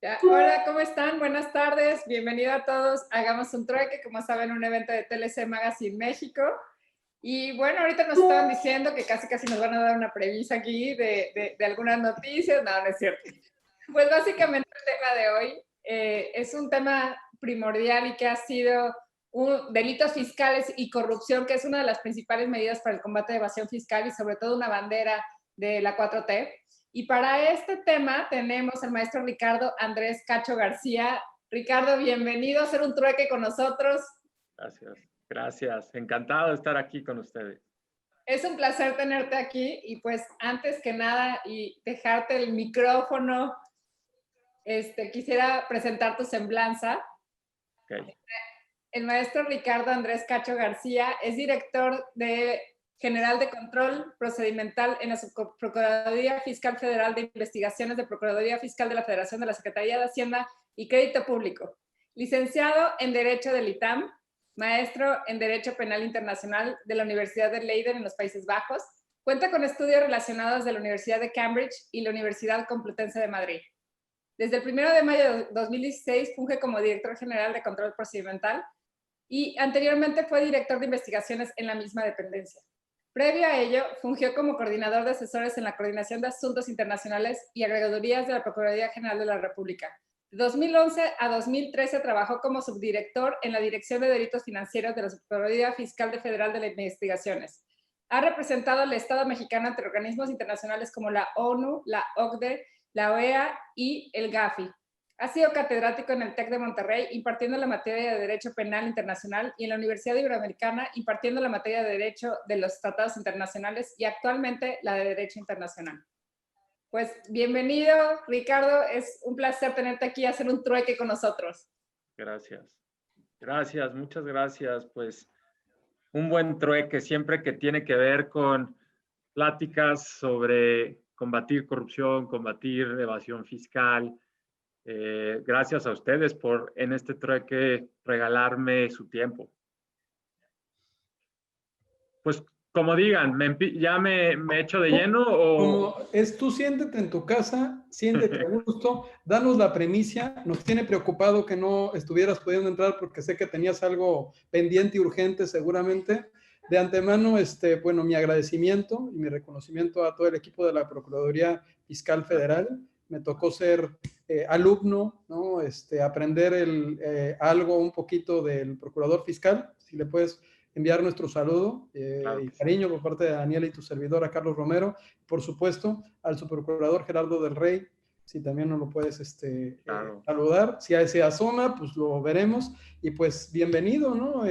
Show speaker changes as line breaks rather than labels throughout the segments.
Ya, hola, ¿cómo están? Buenas tardes, bienvenido a todos. Hagamos un trueque, como saben, un evento de TLC Magazine México. Y bueno, ahorita nos estaban diciendo que casi nos van a dar una premisa aquí de algunas noticias. No, no es cierto. Pues básicamente el tema de hoy es un tema primordial y que ha sido delitos fiscales y corrupción, que es una de las principales medidas para el combate de evasión fiscal y sobre todo una bandera de la 4T. Y para este tema tenemos al maestro Ricardo Andrés Cacho García. Ricardo, bienvenido a hacer un trueque con nosotros.
Gracias, gracias. Encantado de estar aquí con ustedes.
Es un placer tenerte aquí y pues antes que nada y dejarte el micrófono, quisiera presentar tu semblanza.
Okay.
El maestro Ricardo Andrés Cacho García es director general de control procedimental en la Subprocuraduría Fiscal Federal de Investigaciones de Procuraduría Fiscal de la Federación de la Secretaría de Hacienda y Crédito Público. Licenciado en Derecho del ITAM, maestro en Derecho Penal Internacional de la Universidad de Leiden en los Países Bajos. Cuenta con estudios relacionados de la Universidad de Cambridge y la Universidad Complutense de Madrid. Desde el 1 de mayo de 2016 funge como director general de control procedimental y anteriormente fue director de investigaciones en la misma dependencia. Previo a ello, fungió como coordinador de asesores en la Coordinación de Asuntos Internacionales y Agregadurías de la Procuraduría General de la República. De 2011 a 2013 trabajó como subdirector en la Dirección de Delitos Financieros de la Subprocuraduría Fiscal Federal de las Investigaciones. Ha representado al Estado mexicano ante organismos internacionales como la ONU, la OCDE, la OEA y el GAFI. Ha sido catedrático en el TEC de Monterrey, impartiendo la materia de Derecho Penal Internacional y en la Universidad Iberoamericana, impartiendo la materia de Derecho de los Tratados Internacionales y actualmente la de Derecho Internacional. Pues bienvenido, Ricardo. Es un placer tenerte aquí a hacer un trueque con nosotros.
Gracias. Gracias, muchas gracias. Pues un buen trueque siempre que tiene que ver con pláticas sobre combatir corrupción, combatir evasión fiscal. Gracias a ustedes por en este trueque regalarme su tiempo. Pues como digan, ¿ya me echo de lleno o...?
Como es, tú siéntete en tu casa, siéntete a gusto, danos la premisa. Nos tiene preocupado que no estuvieras pudiendo entrar porque sé que tenías algo pendiente y urgente seguramente. De antemano, bueno, mi agradecimiento y mi reconocimiento a todo el equipo de la Procuraduría Fiscal Federal. Me tocó ser alumno, ¿no? Aprender algo un poquito del procurador fiscal. Si le puedes enviar nuestro saludo
Claro
y
que sí.
cariño por parte de Daniela y tu servidor, a Carlos Romero, por supuesto, al subprocurador Gerardo del Rey, si también nos lo puedes
Claro.
saludar. Si se asoma, pues lo veremos. Y pues bienvenido, ¿no?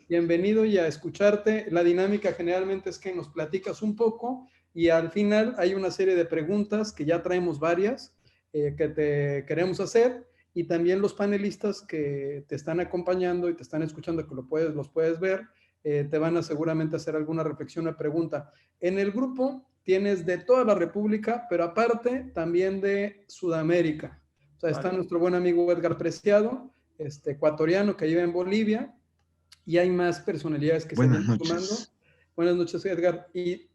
Bienvenido y a escucharte. La dinámica generalmente es que nos platicas un poco y al final hay una serie de preguntas que ya traemos varias que te queremos hacer. Y también los panelistas que te están acompañando y te están escuchando, que los puedes ver, te van a seguramente hacer alguna reflexión o pregunta. En el grupo tienes de toda la República, pero aparte también de Sudamérica. O sea, está nuestro buen amigo Edgar Preciado, ecuatoriano que vive en Bolivia, y hay más personalidades que se vienen sumando. Buenas noches, Edgar. Y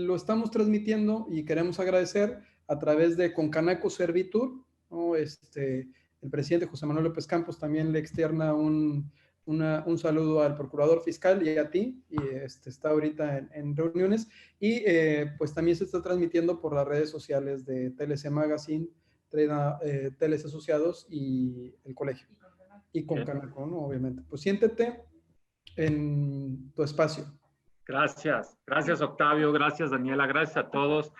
lo estamos transmitiendo y queremos agradecer a través de Concanaco Servitur, ¿no? El presidente José Manuel López Campos también le externa un saludo al procurador fiscal y a ti, y está ahorita en reuniones, y pues también se está transmitiendo por las redes sociales de TLC Magazine, TLC Asociados y el colegio, y Concanaco, ¿no? Obviamente. Pues siéntete en tu espacio.
Gracias, gracias Octavio, gracias Daniela, gracias a todos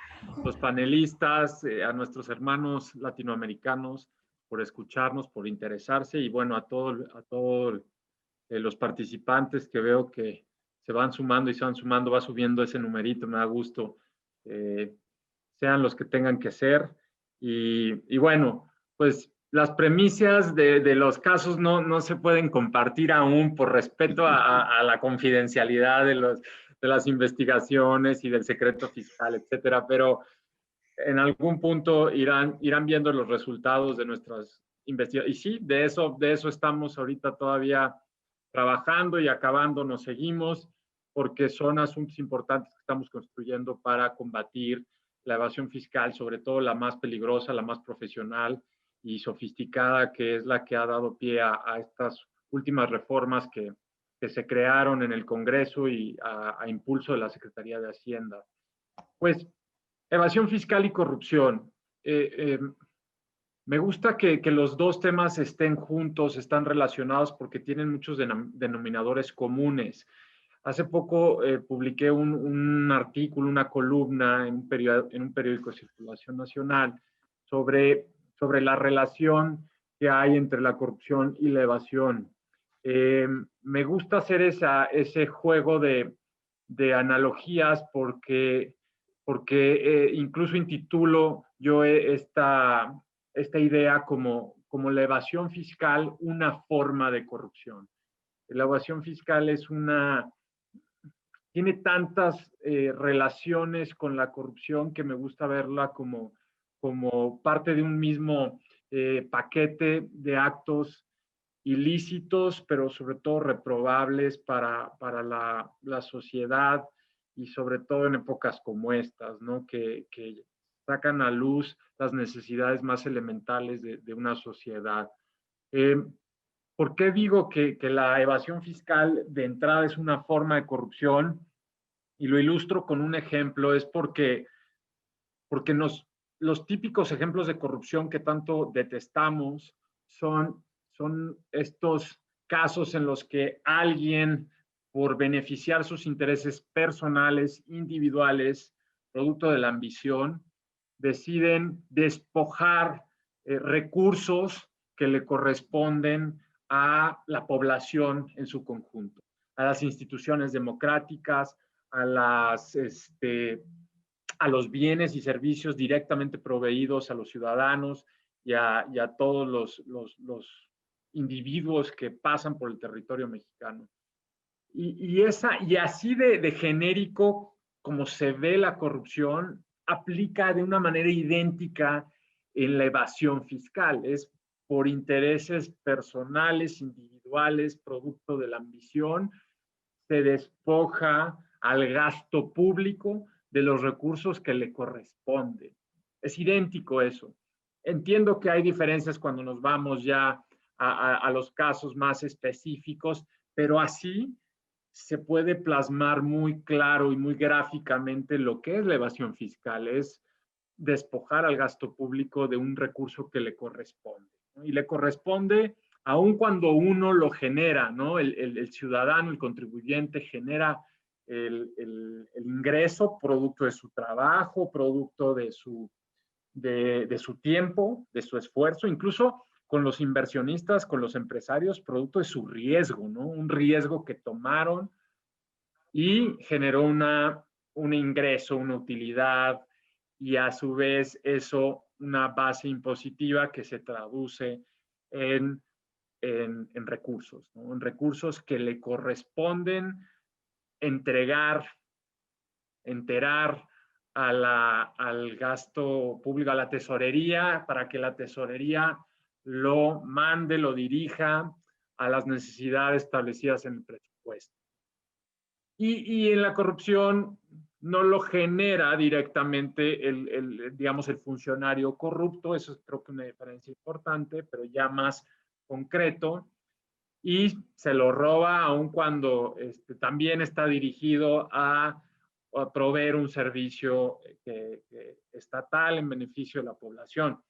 los panelistas, a nuestros hermanos latinoamericanos por escucharnos, por interesarse y bueno, a todos los participantes que veo que se van sumando y se van sumando, va subiendo ese numerito, me da gusto, sean los que tengan que ser y bueno, pues las premisas de los casos no se pueden compartir aún por respeto a la confidencialidad de las investigaciones y del secreto fiscal, etcétera, pero en algún punto irán viendo los resultados de nuestras investigaciones. Y sí, de eso estamos ahorita todavía trabajando y acabando, nos seguimos, porque son asuntos importantes que estamos construyendo para combatir la evasión fiscal, sobre todo la más peligrosa, la más profesional, y sofisticada que es la que ha dado pie a estas últimas reformas que se crearon en el Congreso y a impulso de la Secretaría de Hacienda. Pues, evasión fiscal y corrupción. Me gusta que los dos temas estén juntos, están relacionados porque tienen muchos denominadores comunes. Hace poco publiqué un artículo, una columna en un periódico de circulación nacional sobre la relación que hay entre la corrupción y la evasión. Me gusta hacer ese juego de analogías porque incluso intitulo yo esta idea como la evasión fiscal, una forma de corrupción. La evasión fiscal tiene tantas relaciones con la corrupción que me gusta verla como parte de un mismo paquete de actos ilícitos, pero sobre todo reprobables para la sociedad y sobre todo en épocas como estas, ¿no? Que sacan a luz las necesidades más elementales de una sociedad. ¿Por qué digo que la evasión fiscal de entrada es una forma de corrupción? Y lo ilustro con un ejemplo, es porque los típicos ejemplos de corrupción que tanto detestamos son estos casos en los que alguien, por beneficiar sus intereses personales, individuales, producto de la ambición, deciden despojar recursos que le corresponden a la población en su conjunto, a las instituciones democráticas, a los bienes y servicios directamente proveídos a los ciudadanos y a todos los individuos que pasan por el territorio mexicano. Y así de genérico como se ve la corrupción, aplica de una manera idéntica en la evasión fiscal. Es por intereses personales, individuales, producto de la ambición, se despoja al gasto público de los recursos que le corresponden. Es idéntico eso. Entiendo que hay diferencias cuando nos vamos ya a los casos más específicos, pero así se puede plasmar muy claro y muy gráficamente lo que es la evasión fiscal. Es despojar al gasto público de un recurso que le corresponde, ¿no? Y le corresponde aun cuando uno lo genera, ¿no? El ciudadano, el contribuyente genera el ingreso producto de su trabajo, producto de su tiempo, de su esfuerzo, incluso con los inversionistas, con los empresarios, producto de su riesgo, ¿no? Un riesgo que tomaron y generó un ingreso, una utilidad, y a su vez eso una base impositiva que se traduce en recursos, ¿no? En recursos que le corresponden enterar al gasto público, a la tesorería, para que la tesorería lo mande, lo dirija a las necesidades establecidas en el presupuesto. Y en la corrupción no lo genera directamente digamos, el funcionario corrupto, eso creo que es una diferencia importante, pero ya más concreto, y se lo roba aun cuando también está dirigido a proveer un servicio estatal en beneficio de la población.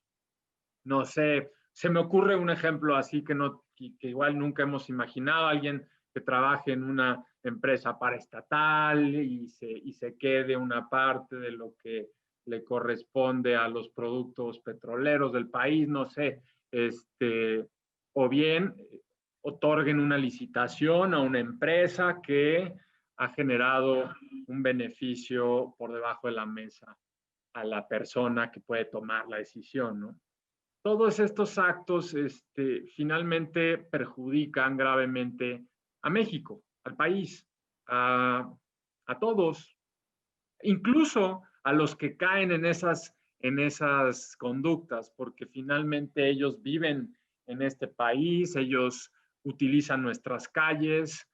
No sé, se me ocurre un ejemplo así que igual nunca hemos imaginado: alguien que trabaje en una empresa paraestatal y se quede una parte de lo que le corresponde a los productos petroleros del país, no sé, o bien otorguen una licitación a una empresa que ha generado un beneficio por debajo de la mesa a la persona que puede tomar la decisión, ¿no? Todos estos actos finalmente perjudican gravemente a México, al país, a todos, incluso a los que caen en esas conductas, porque finalmente ellos viven en este país, ellos utilizan nuestras calles,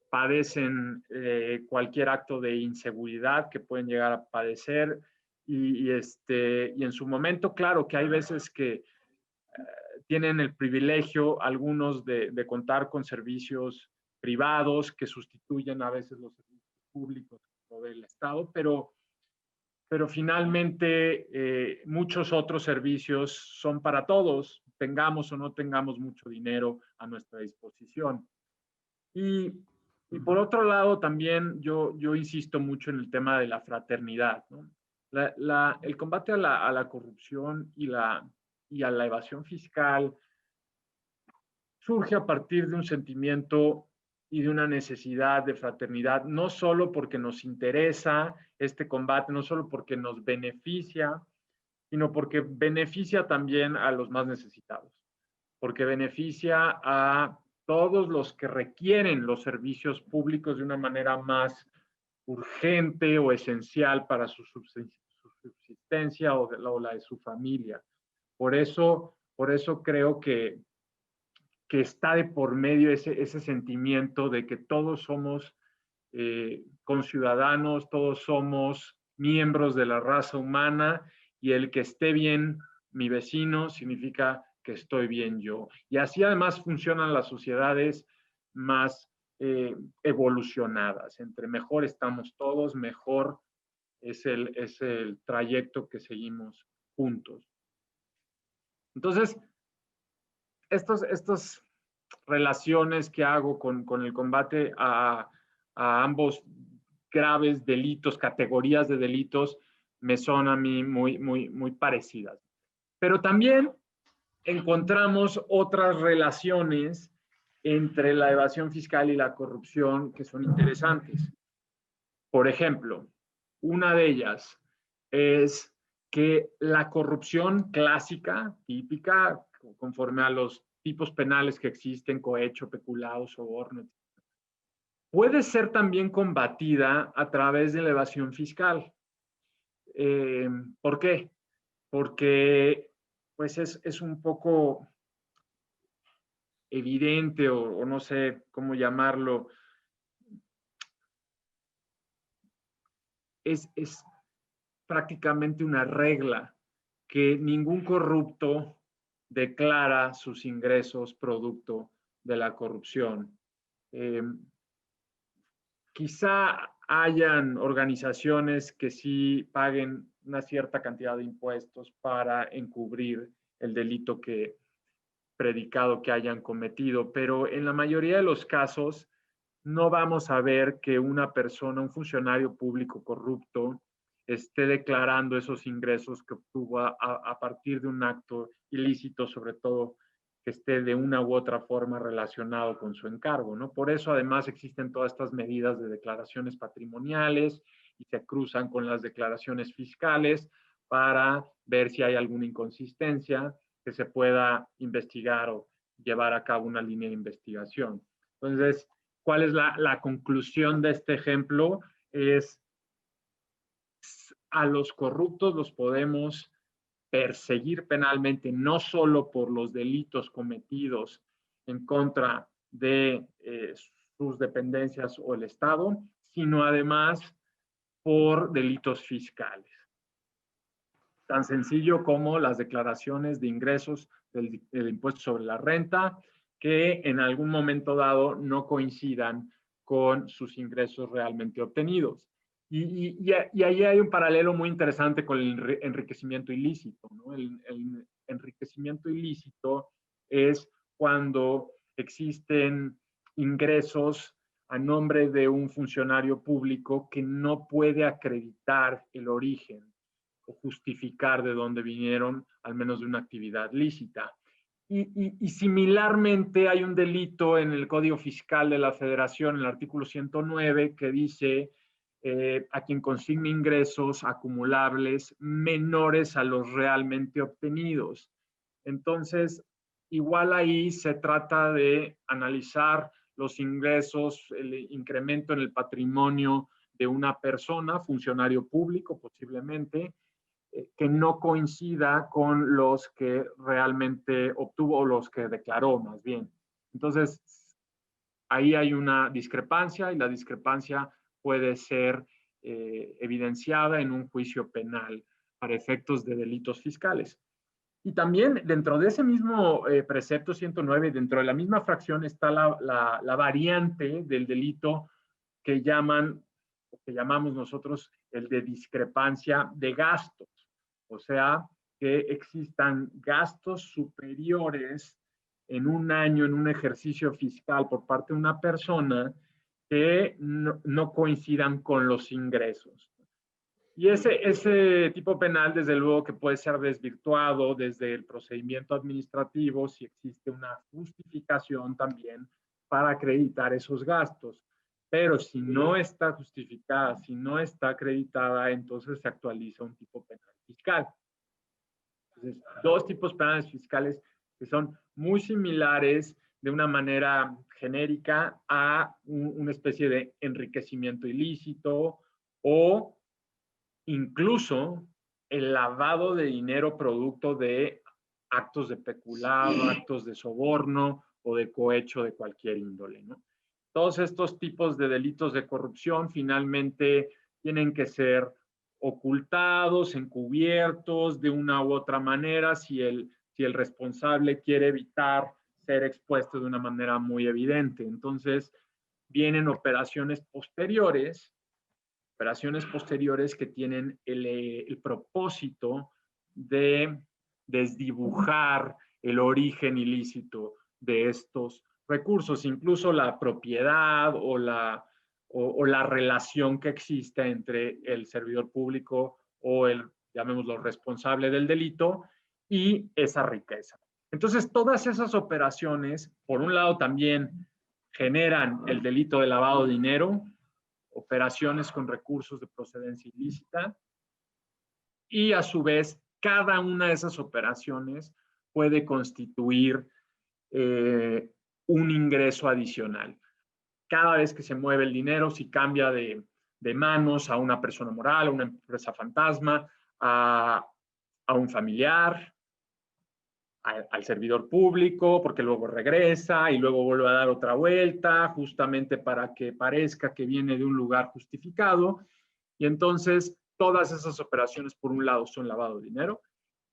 padecen cualquier acto de inseguridad que pueden llegar a padecer, y en su momento, claro que hay veces que tienen el privilegio algunos de contar con servicios privados que sustituyen a veces los servicios públicos del Estado, pero finalmente muchos otros servicios son para todos, tengamos o no tengamos mucho dinero a nuestra disposición. Y por otro lado, también yo insisto mucho en el tema de la fraternidad, ¿no? El combate a la corrupción y a la evasión fiscal surge a partir de un sentimiento y de una necesidad de fraternidad, no solo porque nos interesa este combate, no solo porque nos beneficia, sino porque beneficia también a los más necesitados, porque beneficia a todos los que requieren los servicios públicos de una manera más urgente o esencial para su subsistencia o la de su familia. Por eso creo que está de por medio ese sentimiento de que todos somos conciudadanos, todos somos miembros de la raza humana, y el que esté bien mi vecino significa que estoy bien yo. Y así además funcionan las sociedades más evolucionadas. Entre mejor estamos todos, mejor es el trayecto que seguimos juntos. Entonces, estas relaciones que hago con el combate a ambos graves delitos, categorías de delitos, me son a mí muy parecidas. Pero también encontramos otras relaciones entre la evasión fiscal y la corrupción que son interesantes. Por ejemplo, una de ellas es que la corrupción clásica, típica, conforme a los tipos penales que existen, cohecho, peculado, soborno, puede ser también combatida a través de la evasión fiscal. ¿Por qué? Porque pues es un poco evidente o no sé cómo llamarlo. Es prácticamente una regla que ningún corrupto declara sus ingresos producto de la corrupción. Quizá hayan organizaciones que sí paguen una cierta cantidad de impuestos para encubrir el delito predicado que hayan cometido, pero en la mayoría de los casos no vamos a ver que una persona, un funcionario público corrupto, esté declarando esos ingresos que obtuvo a partir de un acto ilícito, sobre todo que esté de una u otra forma relacionado con su encargo, ¿no? Por eso además existen todas estas medidas de declaraciones patrimoniales y se cruzan con las declaraciones fiscales para ver si hay alguna inconsistencia que se pueda investigar o llevar a cabo una línea de investigación. Entonces, ¿cuál es la conclusión de este ejemplo? Es a los corruptos los podemos perseguir penalmente, no solo por los delitos cometidos en contra de sus dependencias o el Estado, sino además por delitos fiscales. Tan sencillo como las declaraciones de ingresos del impuesto sobre la renta, que en algún momento dado no coincidan con sus ingresos realmente obtenidos. Y ahí hay un paralelo muy interesante con el enriquecimiento ilícito, ¿no? El enriquecimiento ilícito es cuando existen ingresos a nombre de un funcionario público que no puede acreditar el origen o justificar de dónde vinieron, al menos de una actividad lícita. Y similarmente hay un delito en el Código Fiscal de la Federación, en el artículo 109, que dice a quien consigne ingresos acumulables menores a los realmente obtenidos. Entonces, igual ahí se trata de analizar los ingresos, el incremento en el patrimonio de una persona, funcionario público posiblemente, que no coincida con los que realmente obtuvo o los que declaró más bien. Entonces, ahí hay una discrepancia y la discrepancia puede ser evidenciada en un juicio penal para efectos de delitos fiscales. Y también dentro de ese mismo precepto 109, dentro de la misma fracción está la variante del delito que llamamos nosotros el de discrepancia de gastos. O sea, que existan gastos superiores en un año, en un ejercicio fiscal por parte de una persona que no coincidan con los ingresos. Y ese tipo penal, desde luego, que puede ser desvirtuado desde el procedimiento administrativo si existe una justificación también para acreditar esos gastos. Pero si no está justificada, si no está acreditada, entonces se actualiza un tipo penal fiscal. Entonces, dos tipos penales fiscales que son muy similares de una manera genérica a una especie de enriquecimiento ilícito o incluso el lavado de dinero producto de actos de peculado, actos de soborno o de cohecho de cualquier índole, ¿no? Todos estos tipos de delitos de corrupción finalmente tienen que ser ocultados, encubiertos de una u otra manera si el responsable quiere evitar ser expuesto de una manera muy evidente. Entonces, vienen operaciones posteriores que tienen el propósito de desdibujar el origen ilícito de estos recursos, incluso la propiedad o la relación que existe entre el servidor público o llamémoslo, responsable del delito y esa riqueza. Entonces, todas esas operaciones, por un lado, también generan el delito de lavado de dinero, operaciones con recursos de procedencia ilícita, y a su vez cada una de esas operaciones puede constituir un ingreso adicional. Cada vez que se mueve el dinero, si cambia de manos a una persona moral, a una empresa fantasma, a un familiar, al servidor público, porque luego regresa y luego vuelve a dar otra vuelta, justamente para que parezca que viene de un lugar justificado. Y entonces todas esas operaciones, por un lado, son lavado de dinero,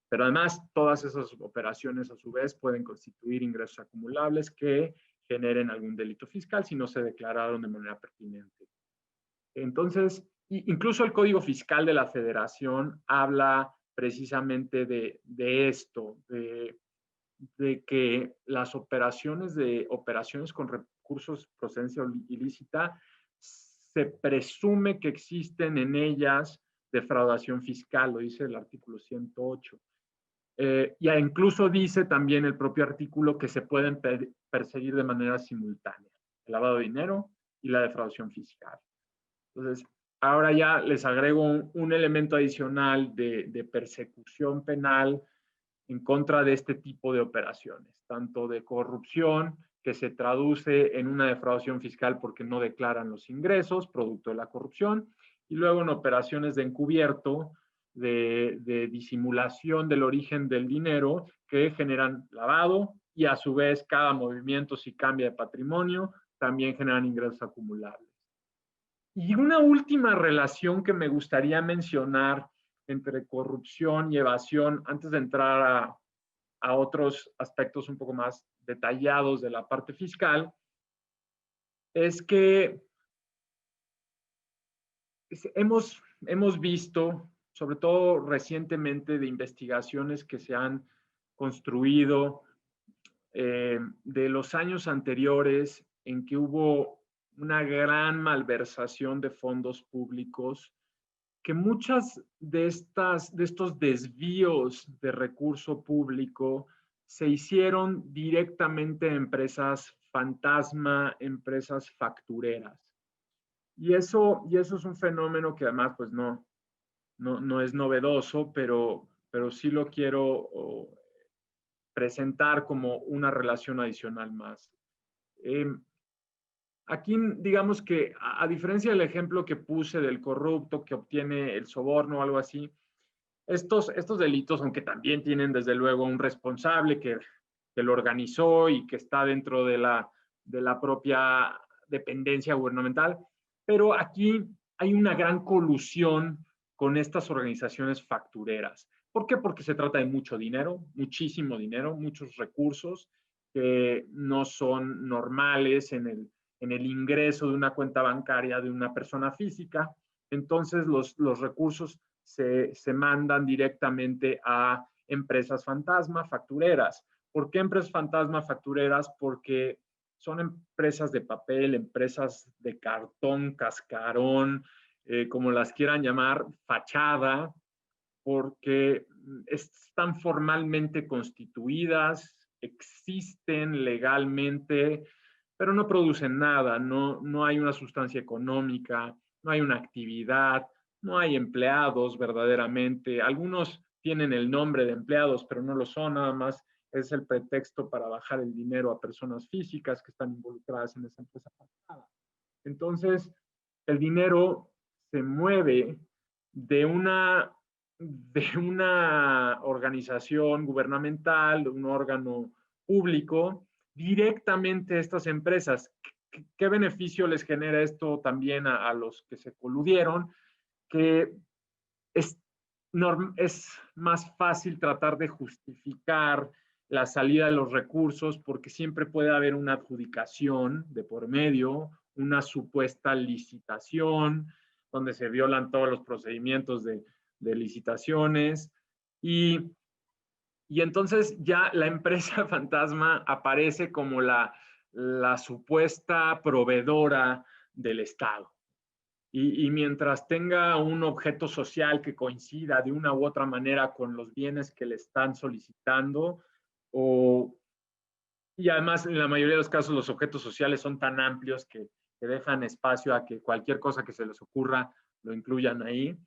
pero además todas esas operaciones a su vez pueden constituir ingresos acumulables que generen algún delito fiscal si no se declararon de manera pertinente. Entonces, incluso el Código Fiscal de la Federación habla precisamente de esto, de que las operaciones con recursos de procedencia ilícita se presume que existen en ellas defraudación fiscal, lo dice el artículo 108. Y incluso dice también el propio artículo que se pueden perseguir de manera simultánea, el lavado de dinero y la defraudación fiscal. Entonces, ahora ya les agrego un elemento adicional de persecución penal en contra de este tipo de operaciones, tanto de corrupción, que se traduce en una defraudación fiscal porque no declaran los ingresos producto de la corrupción, y luego en operaciones de encubierto, de disimulación del origen del dinero, que generan lavado y a su vez cada movimiento, si cambia de patrimonio, también generan ingresos acumulables. Y una última relación que me gustaría mencionar entre corrupción y evasión, antes de entrar a otros aspectos un poco más detallados de la parte fiscal, es que hemos visto, sobre todo recientemente, de investigaciones que se han construido de los años anteriores en que hubo una gran malversación de fondos públicos, que muchas de estos desvíos de recurso público se hicieron directamente en empresas fantasma, empresas factureras. Y eso es un fenómeno que además pues no es novedoso, pero sí lo quiero presentar como una relación adicional más. Aquí, digamos que, a diferencia del ejemplo que puse del corrupto que obtiene el soborno o algo así, estos delitos, aunque también tienen desde luego un responsable que lo organizó y que está dentro de la propia dependencia gubernamental, pero aquí hay una gran colusión con estas organizaciones factureras. ¿Por qué? Porque se trata de mucho dinero, muchísimo dinero, muchos recursos que no son normales en el ingreso de una cuenta bancaria de una persona física. Entonces, los recursos se mandan directamente a empresas fantasma factureras. ¿Por qué empresas fantasma factureras? Porque son empresas de papel, empresas de cartón, cascarón, como las quieran llamar, fachada, porque están formalmente constituidas, existen legalmente, pero no producen nada, no hay una sustancia económica, no hay una actividad, no hay empleados verdaderamente. Algunos tienen el nombre de empleados, pero no lo son, nada más es el pretexto para bajar el dinero a personas físicas que están involucradas en esa empresa pasada. Entonces, el dinero se mueve de una organización gubernamental, de un órgano público, directamente a estas empresas. ¿Qué beneficio les genera esto también a los que se coludieron? Que es más fácil tratar de justificar la salida de los recursos porque siempre puede haber una adjudicación de por medio, una supuesta licitación, donde se violan todos los procedimientos de licitaciones y entonces ya la empresa fantasma aparece como la supuesta proveedora del Estado. Y mientras tenga un objeto social que coincida de una u otra manera con los bienes que le están solicitando, y además en la mayoría de los casos los objetos sociales son tan amplios que dejan espacio a que cualquier cosa que se les ocurra lo incluyan ahí.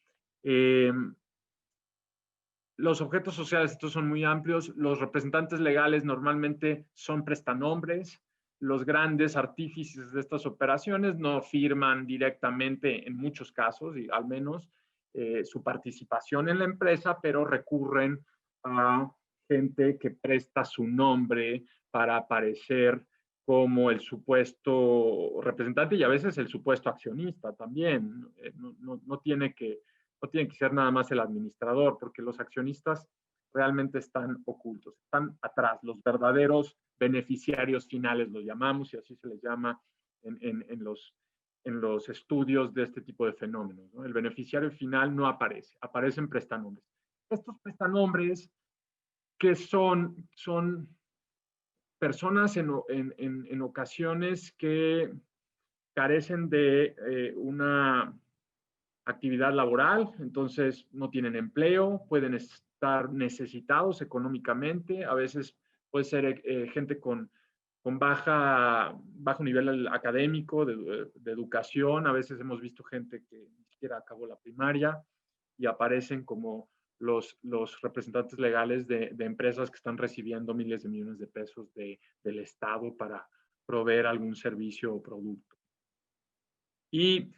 Los objetos sociales estos son muy amplios, los representantes legales normalmente son prestanombres, los grandes artífices de estas operaciones no firman directamente en muchos casos, y al menos su participación en la empresa, pero recurren a gente que presta su nombre para aparecer como el supuesto representante y a veces el supuesto accionista también. No tiene que ser nada más el administrador, porque los accionistas realmente están ocultos, están atrás. Los verdaderos beneficiarios finales los llamamos y así se les llama en los estudios de este tipo de fenómenos, ¿no? El beneficiario final no aparece, aparecen prestanombres. Estos prestanombres que son personas en ocasiones que carecen de una actividad laboral, entonces no tienen empleo, pueden estar necesitados económicamente, a veces puede ser gente con bajo nivel académico, de educación, a veces hemos visto gente que ni siquiera acabó la primaria y aparecen como los representantes legales de empresas que están recibiendo miles de millones de pesos del Estado para proveer algún servicio o producto. ¿Y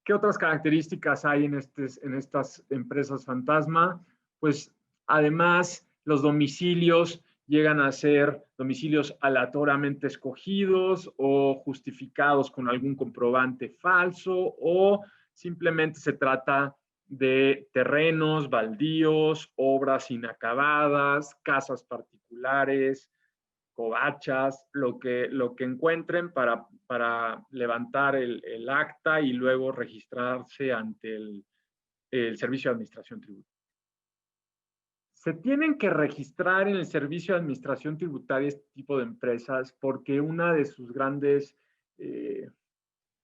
qué otras características hay en estas empresas fantasma? Pues además los domicilios llegan a ser domicilios aleatoriamente escogidos o justificados con algún comprobante falso, o simplemente se trata de terrenos, baldíos, obras inacabadas, casas particulares, covachas, lo que encuentren para levantar el acta y luego registrarse ante el Servicio de Administración Tributaria. Se tienen que registrar en el Servicio de Administración Tributaria este tipo de empresas porque una de sus grandes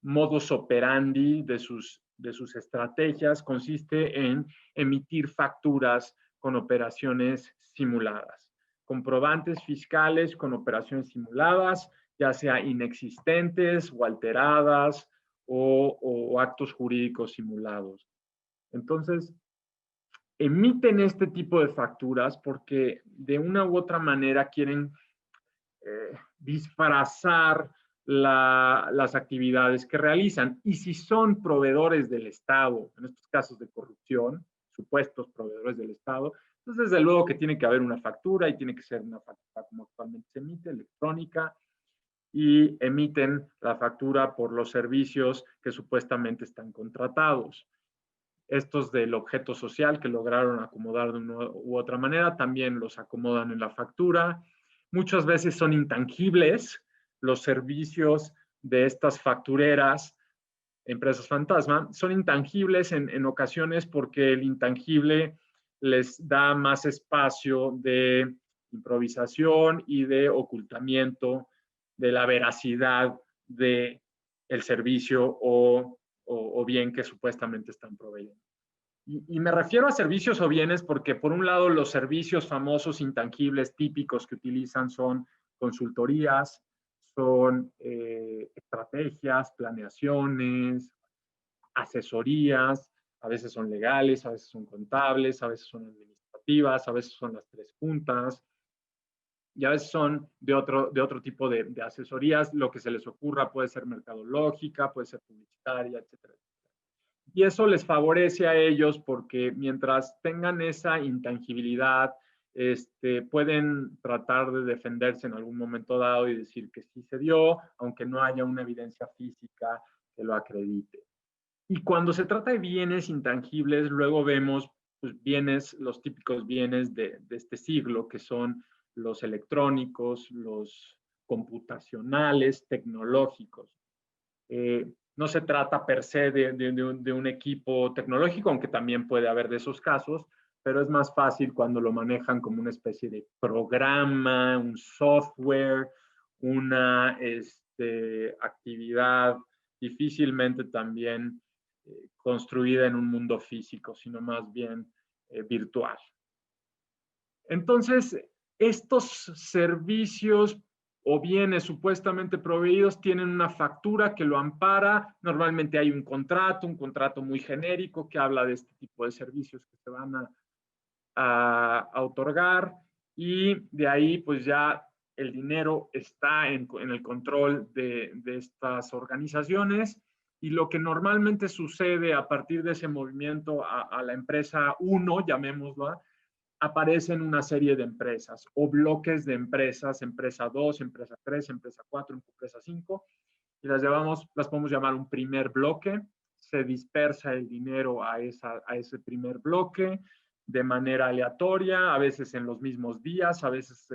modus operandi, de sus estrategias, consiste en emitir facturas con operaciones simuladas, comprobantes fiscales con operaciones simuladas, ya sea inexistentes o alteradas o actos jurídicos simulados. Entonces, emiten este tipo de facturas porque de una u otra manera quieren disfrazar las actividades que realizan. Y si son proveedores del Estado, en estos casos de corrupción, supuestos proveedores del Estado, entonces desde luego que tiene que haber una factura y tiene que ser una factura como actualmente se emite, electrónica, y emiten la factura por los servicios que supuestamente están contratados. Estos del objeto social que lograron acomodar de una u otra manera, también los acomodan en la factura. Muchas veces son intangibles los servicios de estas factureras, empresas fantasma, son intangibles en ocasiones porque el intangible les da más espacio de improvisación y de ocultamiento de la veracidad del servicio o bien que supuestamente están proveyendo. Y me refiero a servicios o bienes porque, por un lado, los servicios famosos intangibles típicos que utilizan son consultorías, son estrategias, planeaciones, asesorías, a veces son legales, a veces son contables, a veces son administrativas, a veces son las tres juntas, y a veces son de otro tipo de asesorías. Lo que se les ocurra puede ser mercadológica, puede ser publicitaria, etcétera. Y eso les favorece a ellos porque mientras tengan esa intangibilidad, pueden tratar de defenderse en algún momento dado y decir que sí se dio, aunque no haya una evidencia física que lo acredite. Y cuando se trata de bienes intangibles, luego vemos pues, bienes, los típicos bienes de este siglo, que son los electrónicos, los computacionales, tecnológicos. No se trata per se de un equipo tecnológico, aunque también puede haber de esos casos, pero es más fácil cuando lo manejan como una especie de programa, un software, una actividad difícilmente también construida en un mundo físico, sino más bien virtual. Entonces, estos servicios o bienes supuestamente proveídos tienen una factura que lo ampara. Normalmente hay un contrato muy genérico que habla de este tipo de servicios que se van a otorgar, y de ahí pues ya el dinero está en el control de estas organizaciones, y lo que normalmente sucede a partir de ese movimiento a la empresa 1, llamémosla, aparecen una serie de empresas o bloques de empresas, empresa 2, empresa 3, empresa 4, empresa 5, y las podemos llamar un primer bloque. Se dispersa el dinero a ese primer bloque de manera aleatoria, a veces en los mismos días, a veces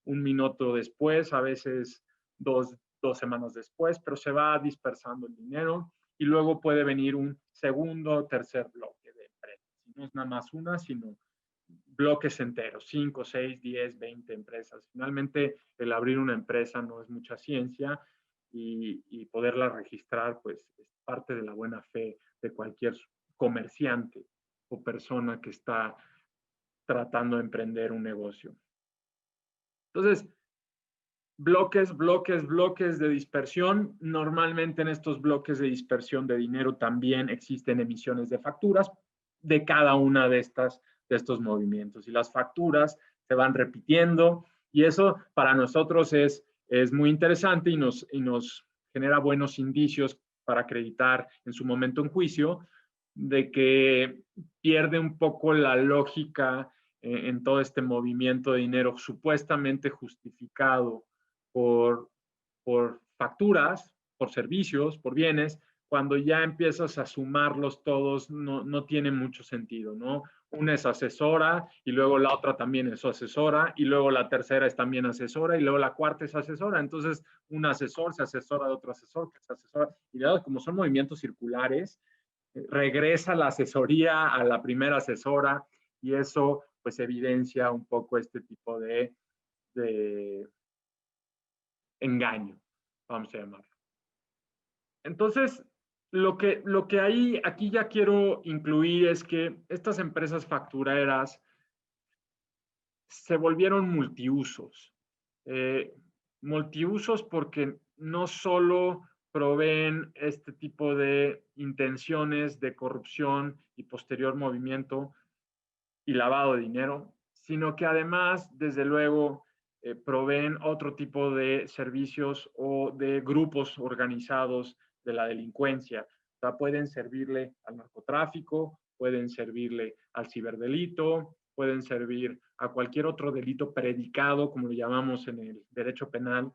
un minuto después, a veces dos semanas después, pero se va dispersando el dinero y luego puede venir un segundo o tercer bloque de empresas. No es nada más una, sino bloques enteros, 5, 6, 10, 20 empresas. Finalmente, el abrir una empresa no es mucha ciencia y poderla registrar, pues, es parte de la buena fe de cualquier comerciante o persona que está tratando de emprender un negocio. Entonces, bloques de dispersión. Normalmente en estos bloques de dispersión de dinero también existen emisiones de facturas de cada una de estos movimientos, y las facturas se van repitiendo, y eso para nosotros es muy interesante y nos genera buenos indicios para acreditar en su momento en juicio de que pierde un poco la lógica en todo este movimiento de dinero supuestamente justificado por facturas, por servicios, por bienes. Cuando ya empiezas a sumarlos todos, no tiene mucho sentido, ¿no? Una es asesora, y luego la otra también es asesora, y luego la tercera es también asesora, y luego la cuarta es asesora. Entonces, un asesor se asesora de otro asesor, que se asesora, y luego, como son movimientos circulares, regresa la asesoría a la primera asesora, y eso pues evidencia un poco este tipo de engaño, vamos a llamarlo. Entonces, lo que aquí ya quiero incluir es que estas empresas factureras se volvieron multiusos. Multiusos porque no solo proveen este tipo de intenciones de corrupción y posterior movimiento y lavado de dinero, sino que además, desde luego, proveen otro tipo de servicios o de grupos organizados de la delincuencia. O sea, pueden servirle al narcotráfico, pueden servirle al ciberdelito, pueden servir a cualquier otro delito predicado, como lo llamamos en el derecho penal,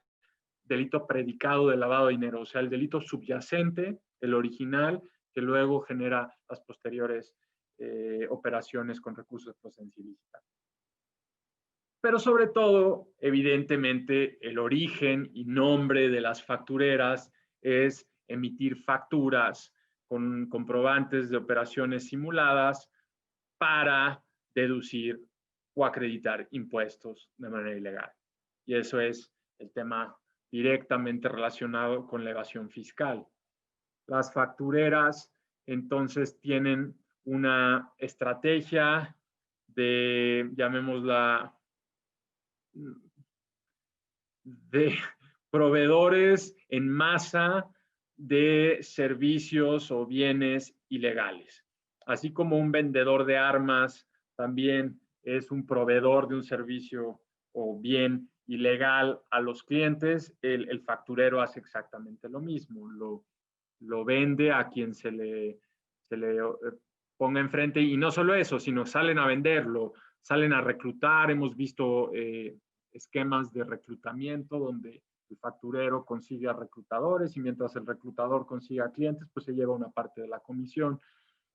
delito predicado de lavado de dinero. O sea, el delito subyacente, el original, que luego genera las posteriores operaciones con recursos de procedencia ilícita. Pero sobre todo, evidentemente, el origen y nombre de las factureras es emitir facturas con comprobantes de operaciones simuladas para deducir o acreditar impuestos de manera ilegal. Y eso es el tema directamente relacionado con la evasión fiscal. Las factureras, entonces, tienen una estrategia de, llamémosla, de proveedores en masa de servicios o bienes ilegales. Así como un vendedor de armas también es un proveedor de un servicio o bien ilegal a los clientes, el facturero hace exactamente lo mismo. Lo vende a quien se le ponga enfrente, y no solo eso, sino salen a venderlo, salen a reclutar. Hemos visto esquemas de reclutamiento donde el facturero consigue a reclutadores y mientras el reclutador consigue a clientes, pues se lleva una parte de la comisión.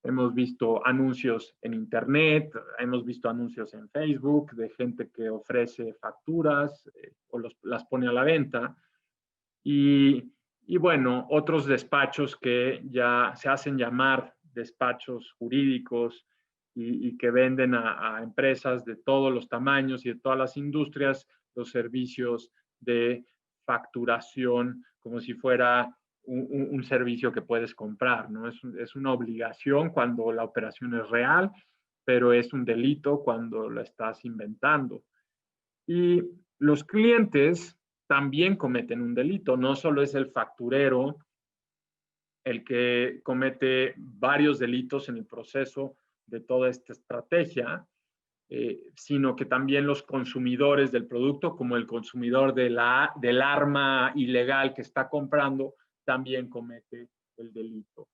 Hemos visto anuncios en Internet, hemos visto anuncios en Facebook de gente que ofrece facturas o las pone a la venta. Y bueno, otros despachos que ya se hacen llamar despachos jurídicos y que venden a empresas de todos los tamaños y de todas las industrias los servicios de facturación como si fuera un servicio que puedes comprar, ¿no? Es una obligación cuando la operación es real, pero es un delito cuando la estás inventando. Y los clientes también cometen un delito, no solo es el facturero el que comete varios delitos en el proceso de toda esta estrategia, sino que también los consumidores del producto, como el consumidor del arma ilegal que está comprando, también comete el delito.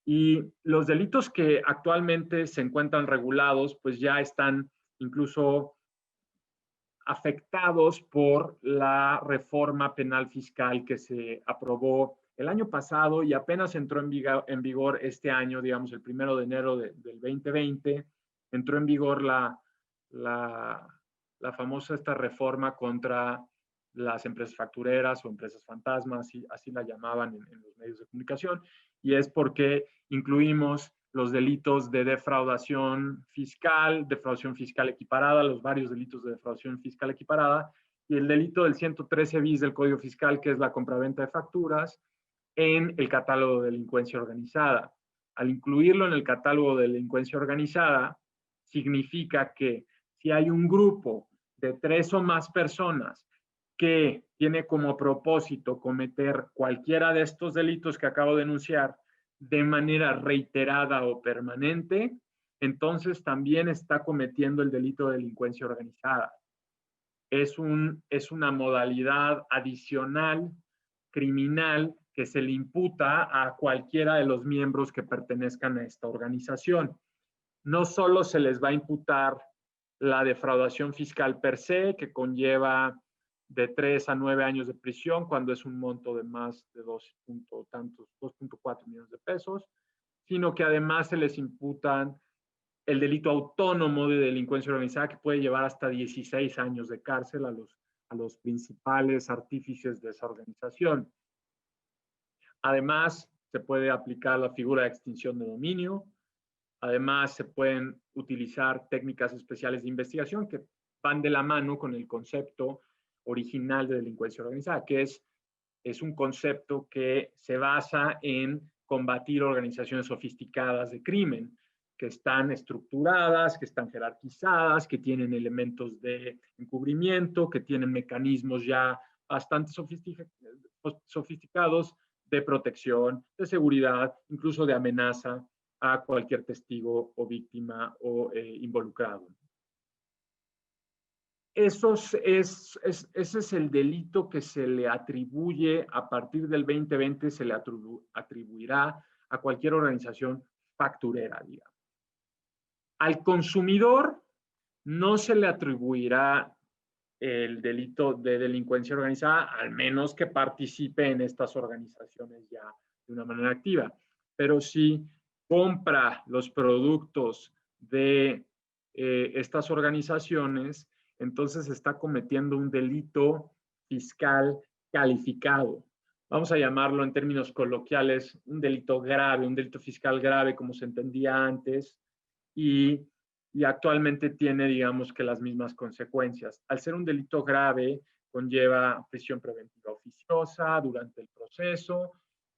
Y los delitos que actualmente se encuentran regulados, pues ya están incluso afectados por la reforma penal fiscal que se aprobó el año pasado y apenas entró en vigor este año, digamos el 1 de enero del 2020, entró en vigor la famosa esta reforma contra las empresas factureras o empresas fantasmas, así la llamaban en los medios de comunicación, y es porque incluimos los delitos de defraudación fiscal equiparada, los varios delitos de defraudación fiscal equiparada, y el delito del 113 bis del Código Fiscal, que es la compraventa de facturas, en el catálogo de delincuencia organizada. Al incluirlo en el catálogo de delincuencia organizada, significa que si hay un grupo de 3 o más personas que tiene como propósito cometer cualquiera de estos delitos que acabo de enunciar de manera reiterada o permanente, entonces también está cometiendo el delito de delincuencia organizada. Es una modalidad adicional criminal que se le imputa a cualquiera de los miembros que pertenezcan a esta organización. No solo se les va a imputar la defraudación fiscal per se, que conlleva de 3 a 9 años de prisión cuando es un monto de más de 2.4 millones de pesos, sino que además se les imputan el delito autónomo de delincuencia organizada que puede llevar hasta 16 años de cárcel a los principales artífices de esa organización. Además, se puede aplicar la figura de extinción de dominio. Además, se pueden utilizar técnicas especiales de investigación que van de la mano con el concepto original de delincuencia organizada, que es un concepto que se basa en combatir organizaciones sofisticadas de crimen, que están estructuradas, que están jerarquizadas, que tienen elementos de encubrimiento, que tienen mecanismos ya bastante sofisticados de protección, de seguridad, incluso de amenaza a cualquier testigo o víctima o involucrado. Ese es el delito que se le atribuye a partir del 2020, se le atribuirá a cualquier organización facturera, digamos. Al consumidor no se le atribuirá el delito de delincuencia organizada, al menos que participe en estas organizaciones ya de una manera activa. pero si compra los productos de estas organizaciones, entonces está cometiendo un delito fiscal calificado. Vamos a llamarlo en términos coloquiales un delito grave, un delito fiscal grave como se entendía antes, y actualmente tiene, digamos, que las mismas consecuencias. Al ser un delito grave, conlleva prisión preventiva oficiosa durante el proceso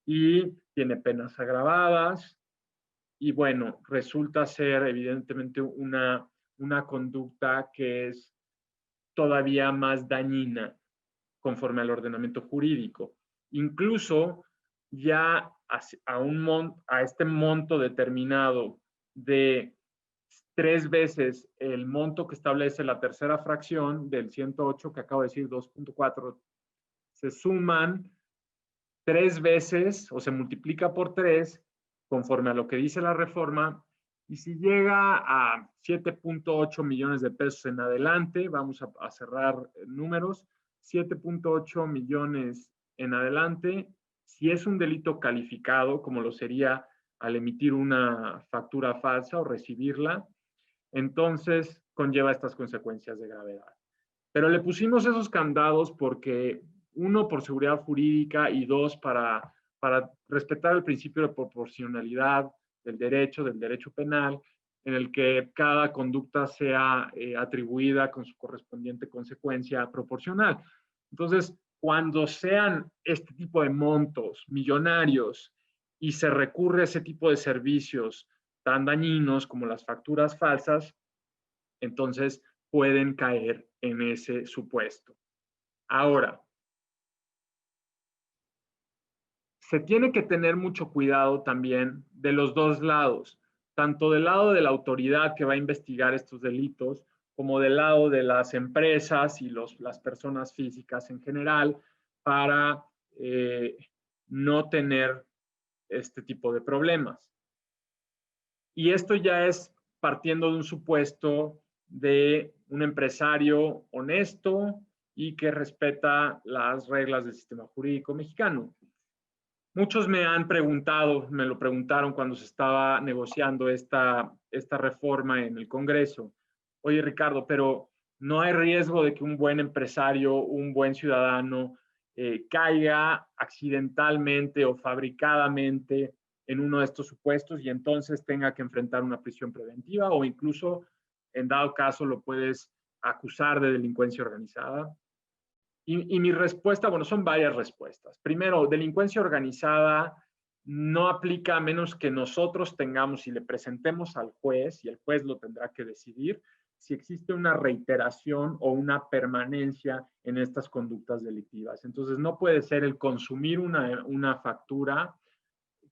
y tiene penas agravadas. Y bueno, resulta ser evidentemente una conducta que es todavía más dañina conforme al ordenamiento jurídico. Incluso ya a este monto determinado de 3 veces el monto que establece la tercera fracción del 108 que acabo de decir, 2.4, se suman 3 veces o se multiplica por 3 conforme a lo que dice la reforma, y si llega a 7.8 millones de pesos en adelante, vamos a cerrar números, 7.8 millones en adelante, si es un delito calificado, como lo sería al emitir una factura falsa o recibirla, entonces conlleva estas consecuencias de gravedad. Pero le pusimos esos candados porque, uno, por seguridad jurídica, y dos, para respetar el principio de proporcionalidad del derecho penal, en el que cada conducta sea atribuida con su correspondiente consecuencia proporcional. Entonces, cuando sean este tipo de montos millonarios y se recurre a ese tipo de servicios tan dañinos como las facturas falsas, entonces pueden caer en ese supuesto. Ahora, se tiene que tener mucho cuidado también de los dos lados, tanto del lado de la autoridad que va a investigar estos delitos, como del lado de las empresas y las personas físicas en general, para no tener este tipo de problemas. Y esto ya es partiendo de un supuesto de un empresario honesto y que respeta las reglas del sistema jurídico mexicano. Muchos me han preguntado, me lo preguntaron cuando se estaba negociando esta reforma en el Congreso. Oye, Ricardo, pero ¿no hay riesgo de que un buen empresario, un buen ciudadano, caiga accidentalmente o fabricadamente en uno de estos supuestos y entonces tenga que enfrentar una prisión preventiva, o incluso, en dado caso, lo puedes acusar de delincuencia organizada? Y mi respuesta, bueno, son varias respuestas. Primero, delincuencia organizada no aplica a menos que nosotros tengamos y le presentemos al juez, y el juez lo tendrá que decidir, si existe una reiteración o una permanencia en estas conductas delictivas. Entonces, no puede ser el consumir una factura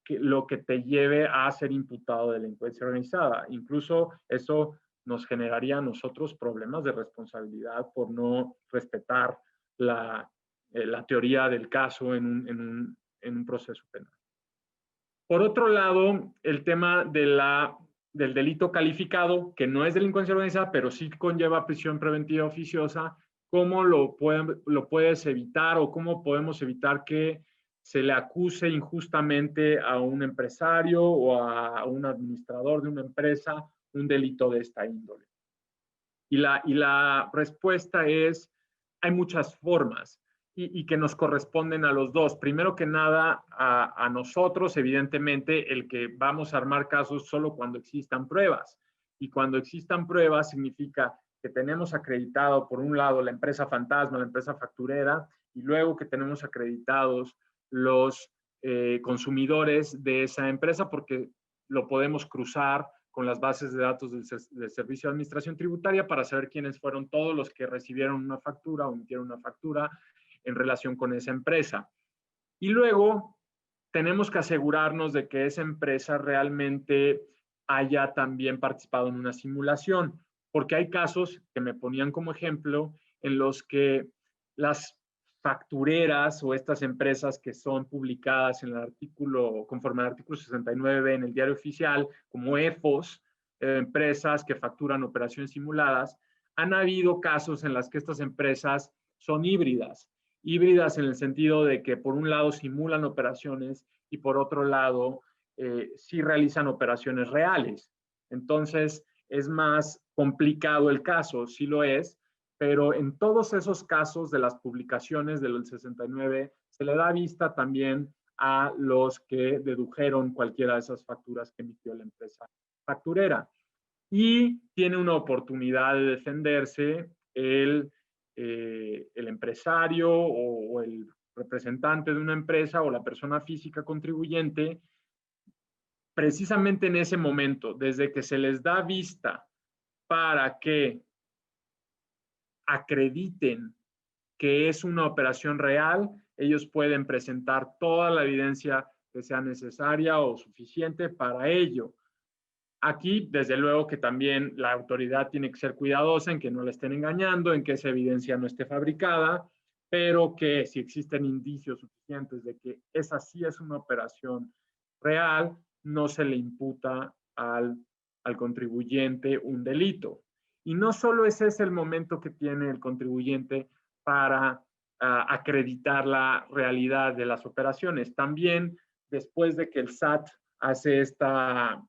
lo que te lleve a ser imputado de delincuencia organizada. Incluso eso nos generaría a nosotros problemas de responsabilidad por no respetar la teoría del caso en un proceso penal. Por otro lado, el tema del delito calificado, que no es delincuencia organizada, pero sí conlleva prisión preventiva oficiosa, ¿cómo lo puedes evitar, o cómo podemos evitar que se le acuse injustamente a un empresario o a un administrador de una empresa un delito de esta índole? Y la respuesta es, hay muchas formas y que nos corresponden a los dos. Primero que nada, a nosotros, evidentemente, el que vamos a armar casos solo cuando existan pruebas. Y cuando existan pruebas significa que tenemos acreditado, por un lado, la empresa fantasma, la empresa facturera, y luego que tenemos acreditados los consumidores de esa empresa, porque lo podemos cruzar con las bases de datos del Servicio de Administración Tributaria para saber quiénes fueron todos los que recibieron una factura o emitieron una factura en relación con esa empresa. Y luego tenemos que asegurarnos de que esa empresa realmente haya también participado en una simulación, porque hay casos que me ponían como ejemplo en los que las factureras o estas empresas que son publicadas en el artículo, conforme al artículo 69 en el Diario Oficial, como EFOS, empresas que facturan operaciones simuladas, han habido casos en las que estas empresas son híbridas en el sentido de que por un lado simulan operaciones y por otro lado sí realizan operaciones reales. Entonces, es más complicado el caso, sí lo es, pero en todos esos casos de las publicaciones del 69 se le da vista también a los que dedujeron cualquiera de esas facturas que emitió la empresa facturera. Y tiene una oportunidad de defenderse el empresario o el representante de una empresa o la persona física contribuyente, precisamente en ese momento, desde que se les da vista para que acrediten que es una operación real, ellos pueden presentar toda la evidencia que sea necesaria o suficiente para ello. Aquí, desde luego que también la autoridad tiene que ser cuidadosa en que no le estén engañando, en que esa evidencia no esté fabricada, pero que si existen indicios suficientes de que esa sí es una operación real, no se le imputa al contribuyente un delito. Y no solo ese es el momento que tiene el contribuyente para acreditar la realidad de las operaciones, también después de que el SAT hace este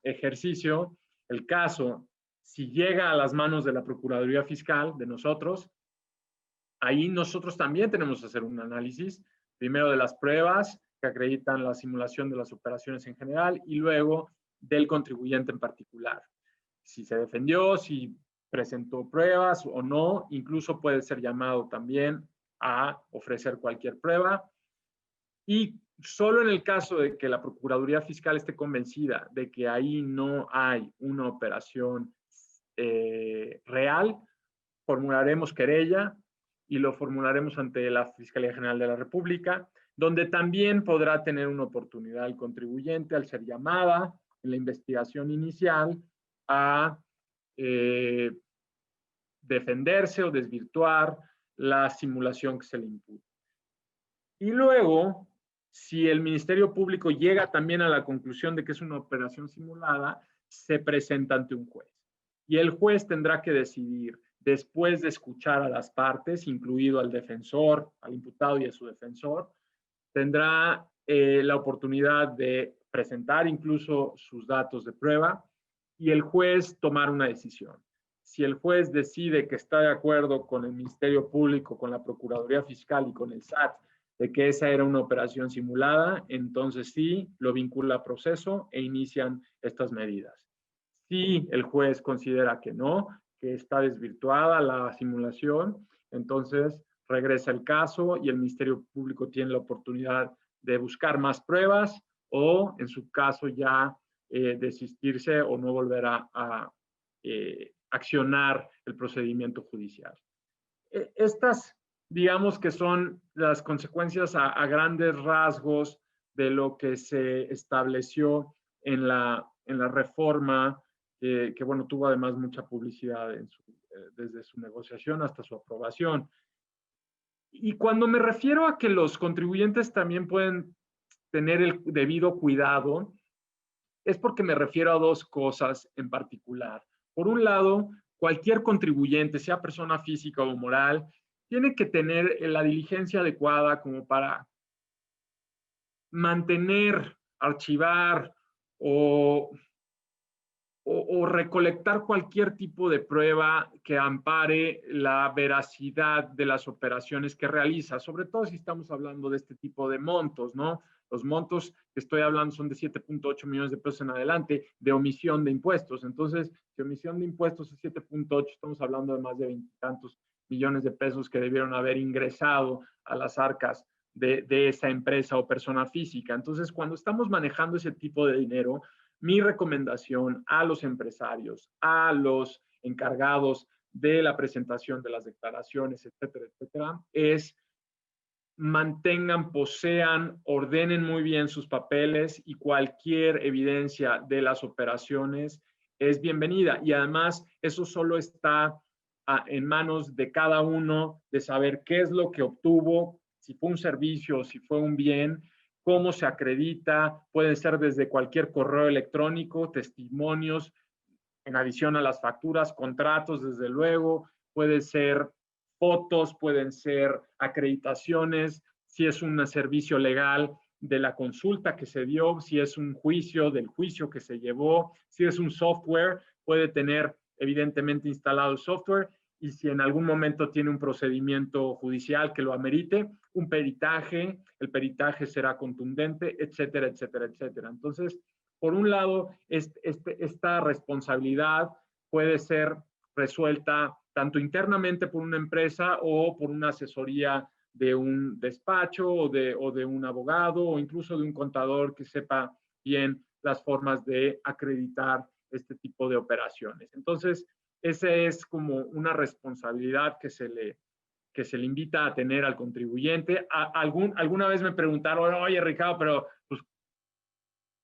ejercicio, el caso, si llega a las manos de la Procuraduría Fiscal, de nosotros, ahí nosotros también tenemos que hacer un análisis, primero de las pruebas que acreditan la simulación de las operaciones en general y luego del contribuyente en particular. Si se defendió, si presentó pruebas o no, incluso puede ser llamado también a ofrecer cualquier prueba. Y solo en el caso de que la Procuraduría Fiscal esté convencida de que ahí no hay una operación real, formularemos querella y lo formularemos ante la Fiscalía General de la República, donde también podrá tener una oportunidad el contribuyente al ser llamada en la investigación inicial a defenderse o desvirtuar la simulación que se le imputa. Y luego, si el Ministerio Público llega también a la conclusión de que es una operación simulada, se presenta ante un juez. Y el juez tendrá que decidir, después de escuchar a las partes, incluido al defensor, al imputado y a su defensor, tendrá la oportunidad de presentar incluso sus datos de prueba y el juez tomar una decisión. Si el juez decide que está de acuerdo con el Ministerio Público, con la Procuraduría Fiscal y con el SAT, de que esa era una operación simulada, entonces sí, lo vincula a proceso e inician estas medidas. Si el juez considera que no, que está desvirtuada la simulación, entonces regresa el caso y el Ministerio Público tiene la oportunidad de buscar más pruebas o, en su caso, ya desistirse o no volver a accionar el procedimiento judicial. Estas, digamos que son las consecuencias a grandes rasgos de lo que se estableció en la reforma, que bueno, tuvo además mucha publicidad desde su negociación hasta su aprobación. Y cuando me refiero a que los contribuyentes también pueden tener el debido cuidado, es porque me refiero a dos cosas en particular. Por un lado, cualquier contribuyente, sea persona física o moral, tiene que tener la diligencia adecuada como para mantener, archivar o recolectar cualquier tipo de prueba que ampare la veracidad de las operaciones que realiza, sobre todo si estamos hablando de este tipo de montos, ¿no? Los montos que estoy hablando son de 7.8 millones de pesos en adelante de omisión de impuestos. Entonces, si omisión de impuestos es 7.8, estamos hablando de más de 20 y tantos millones de pesos que debieron haber ingresado a las arcas de esa empresa o persona física. Entonces, cuando estamos manejando ese tipo de dinero, mi recomendación a los empresarios, a los encargados de la presentación de las declaraciones, etcétera, etcétera, es mantengan, posean, ordenen muy bien sus papeles y cualquier evidencia de las operaciones es bienvenida. Y además, eso solo está en manos de cada uno de saber qué es lo que obtuvo, si fue un servicio o si fue un bien, cómo se acredita, puede ser desde cualquier correo electrónico, testimonios, en adición a las facturas, contratos, desde luego, puede ser fotos, pueden ser acreditaciones, si es un servicio legal, de la consulta que se dio, si es un juicio, del juicio que se llevó, si es un software, puede tener evidentemente instalado el software, y si en algún momento tiene un procedimiento judicial que lo amerite, un peritaje, el peritaje será contundente, etcétera, etcétera, etcétera. Entonces, por un lado, esta responsabilidad puede ser resuelta tanto internamente por una empresa o por una asesoría de un despacho o de un abogado o incluso de un contador que sepa bien las formas de acreditar este tipo de operaciones. Entonces, esa es como una responsabilidad que se le invita a tener al contribuyente. Alguna vez me preguntaron, oye, Ricardo, pero pues,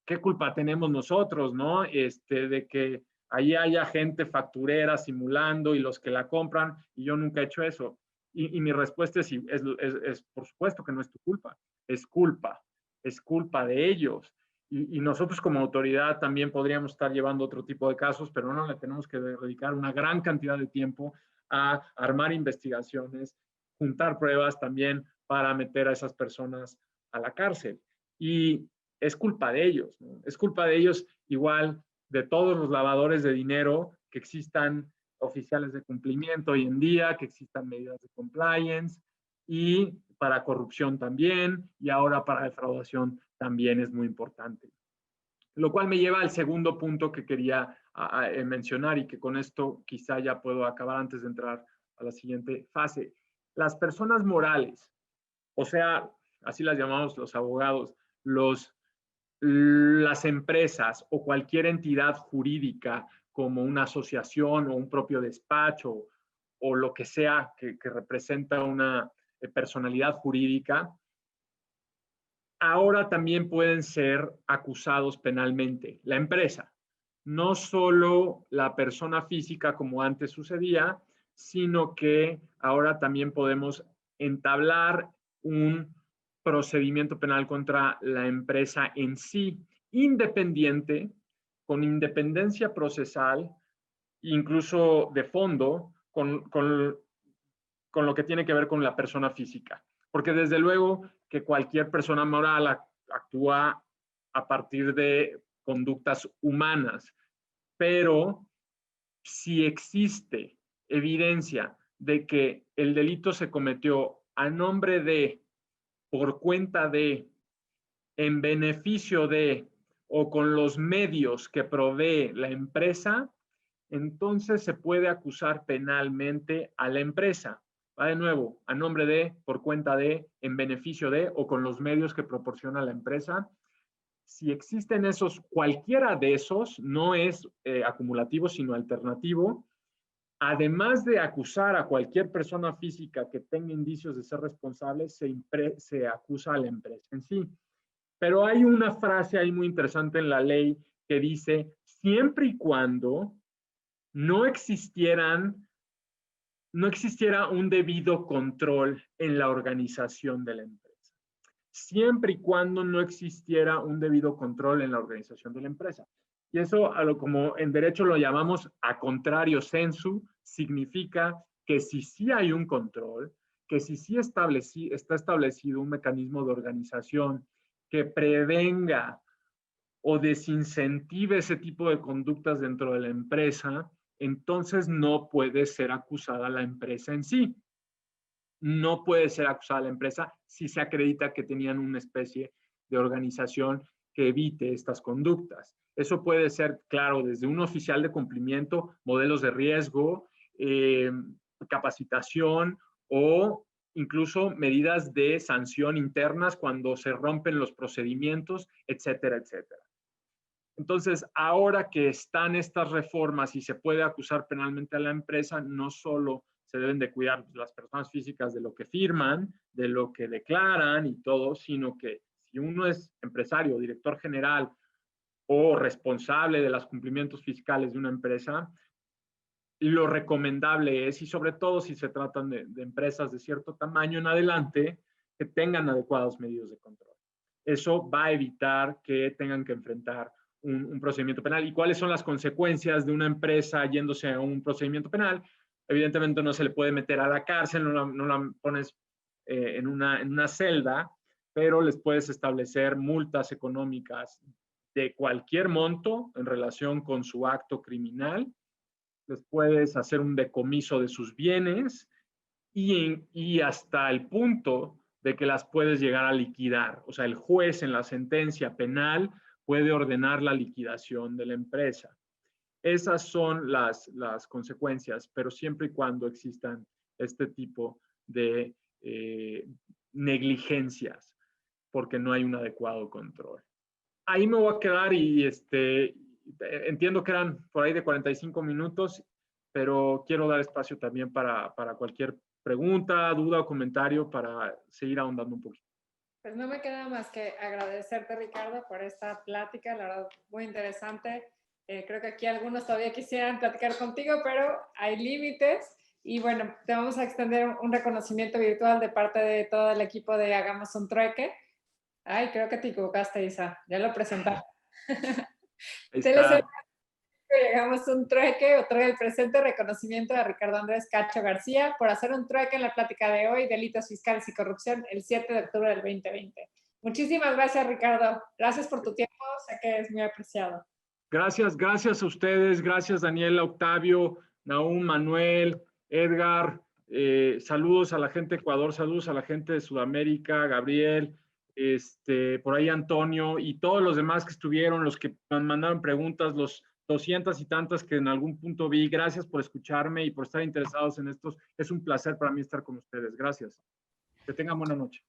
¿qué culpa tenemos nosotros, no? De que ahí haya gente facturera simulando y los que la compran, y yo nunca he hecho eso. Y mi respuesta es por supuesto que no es tu culpa, es culpa de ellos. Y nosotros como autoridad también podríamos estar llevando otro tipo de casos, pero no le tenemos que dedicar una gran cantidad de tiempo a armar investigaciones, juntar pruebas también para meter a esas personas a la cárcel. Y es culpa de ellos, ¿no? Es culpa de ellos igual de todos los lavadores de dinero, que existan oficiales de cumplimiento hoy en día, que existan medidas de compliance, y para corrupción también, y ahora para defraudación también es muy importante. Lo cual me lleva al segundo punto que quería mencionar, y que con esto quizá ya puedo acabar antes de entrar a la siguiente fase. Las personas morales, o sea, así las llamamos los abogados, las empresas o cualquier entidad jurídica como una asociación o un propio despacho o lo que sea que representa una personalidad jurídica, ahora también pueden ser acusados penalmente. La empresa, no solo la persona física como antes sucedía, sino que ahora también podemos entablar un procedimiento penal contra la empresa en sí, independiente, con independencia procesal, incluso de fondo, con lo que tiene que ver con la persona física. Porque desde luego que cualquier persona moral actúa a partir de conductas humanas, pero si existe evidencia de que el delito se cometió a nombre de, por cuenta de, en beneficio de o con los medios que provee la empresa, entonces se puede acusar penalmente a la empresa. Va de nuevo, a nombre de, por cuenta de, en beneficio de o con los medios que proporciona la empresa. Si existen esos, cualquiera de esos, no es acumulativo, sino alternativo. Además de acusar a cualquier persona física que tenga indicios de ser responsable, se acusa a la empresa en sí. Pero hay una frase ahí muy interesante en la ley que dice, siempre y cuando no existiera un debido control en la organización de la empresa. Siempre y cuando no existiera un debido control en la organización de la empresa. Y eso, como en derecho lo llamamos a contrario sensu, significa que si sí hay un control, que si sí está establecido un mecanismo de organización que prevenga o desincentive ese tipo de conductas dentro de la empresa, entonces no puede ser acusada la empresa en sí. No puede ser acusada la empresa si se acredita que tenían una especie de organización que evite estas conductas. Eso puede ser, claro, desde un oficial de cumplimiento, modelos de riesgo, capacitación o incluso medidas de sanción internas cuando se rompen los procedimientos, etcétera, etcétera. Entonces, ahora que están estas reformas y se puede acusar penalmente a la empresa, no solo se deben de cuidar las personas físicas de lo que firman, de lo que declaran y todo, sino que si uno es empresario, director general o responsable de los cumplimientos fiscales de una empresa, lo recomendable es, y sobre todo si se tratan de empresas de cierto tamaño en adelante, que tengan adecuados medios de control. Eso va a evitar que tengan que enfrentar un procedimiento penal. ¿Y cuáles son las consecuencias de una empresa yéndose a un procedimiento penal? Evidentemente no se le puede meter a la cárcel, no la pones en una celda, pero les puedes establecer multas económicas de cualquier monto en relación con su acto criminal. Les puedes hacer un decomiso de sus bienes y hasta el punto de que las puedes llegar a liquidar. O sea, el juez en la sentencia penal puede ordenar la liquidación de la empresa. Esas son las consecuencias, pero siempre y cuando existan este tipo de negligencias, porque no hay un adecuado control. Ahí me voy a quedar y entiendo que eran por ahí de 45 minutos, pero quiero dar espacio también para cualquier pregunta, duda o comentario para seguir ahondando un poquito.
Pues no me queda más que agradecerte, Ricardo, por esta plática, la verdad, muy interesante. Creo que aquí algunos todavía quisieran platicar contigo, pero hay límites. Y bueno, te vamos a extender un reconocimiento virtual de parte de todo el equipo de Hagamos un Trueque. Ay, creo que te equivocaste, Isa. Ya lo presentaste.
Ahí está.
Hagamos un trueque, otorga el presente reconocimiento a Ricardo Andrés Cacho García por hacer un trueque en la plática de hoy, delitos fiscales y corrupción, el 7 de octubre del 2020. Muchísimas gracias, Ricardo. Gracias por tu tiempo, sé que es muy apreciado.
Gracias a ustedes, gracias Daniela, Octavio, Nahum, Manuel, Edgar, saludos a la gente de Ecuador, saludos a la gente de Sudamérica, Gabriel, por ahí Antonio y todos los demás que estuvieron, los que mandaron preguntas, los 200 y tantas que en algún punto vi. Gracias por escucharme y por estar interesados en estos. Es un placer para mí estar con ustedes. Gracias. Que tengan buena noche.